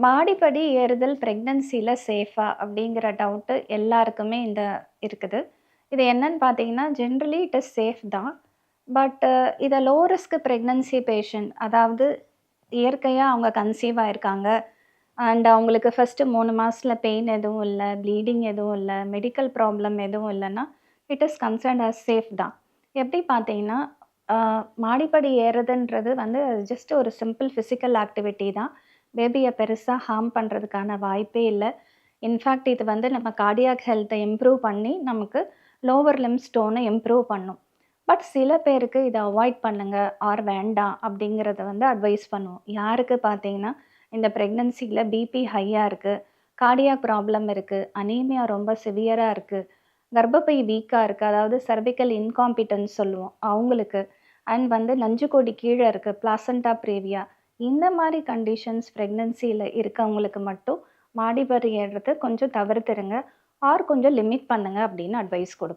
மாடிப்படி ஏறுதல் பிரெக்னன்சில சேஃபா? அப்படிங்கிற டவுட்டு எல்லாருக்குமே இருக்குது. இது என்னன்னு பார்த்தீங்கன்னா, ஜென்ரலி இட் இஸ் சேஃப் தான். பட் இத லோ ரிஸ்க் பிரெக்னன்சி பேஷண்ட் அதாவது இயற்கையா அவங்க கன்சீவ் ஆயிருக்காங்க. அண்ட் அவங்களுக்கு ஃபர்ஸ்ட்டு 3 மாசத்துல பெயின் எதுவும் இல்ல, ப்ளீடிங் எதுவும் இல்ல, மெடிக்கல் ப்ராப்ளம் எதுவும் இல்லன்னா, it is considered as safe தான். எப்படி பார்த்தீங்கன்னா, அ மாடிப்படி ஏறுறதுன்றது வந்து ஜஸ்ட் ஒரு சிம்பிள் ஃபிசிக்கல் ஆக்டிவிட்டி தான். பேபிய பெருசா ஹார்ம் பண்றதுக்கான வாய்ப்பே இல்ல. இன்ஃபேக்ட் இது வந்து நம்ம கார்டியாக் ஹெல்த்த இம்ப்ரூவ் பண்ணி, நமக்கு லோவர் லிம்ப் ஸ்டோன இம்ப்ரூவ் பண்ணும். பட் சில பேருக்கு இத அவாய்ட் பண்ணுங்க ஆர் வேண்டாம் அப்படிங்கிறத வந்து அட்வைஸ் பண்ணுவோம். யாருக்கு பார்த்தீங்கன்னா, இந்த பிரெக்னன்சில பிபி ஹையா இருக்கு, கார்டியாக் ப்ராப்ளம் இருக்கு, அனீமியா ரொம்ப சிவியரா இருக்கு, கர்ப்பப்பை வீக்கா இருக்கு, அதாவது செர்விக்கல் இன்காம்பிட்டன்ஸ் சொல்லுவோம் அவங்களுக்கு. அண்ட் வந்து நஞ்சுக்கோடி கீழ இருக்கு, பிளாசன்டா ப்ரேவியா இந்த மாரி கண்டிஷன்ஸ் பிரெக்னன்சில இருக்கவங்களுக்கு மட்டும் மாடிப்படி ஏறுறத கொஞ்சம் தவிர்த்துருங்க. ஆர் கொஞ்சம் லிமிட் பண்ணுங்க அப்படின்னு அட்வைஸ் குடுப்போம்.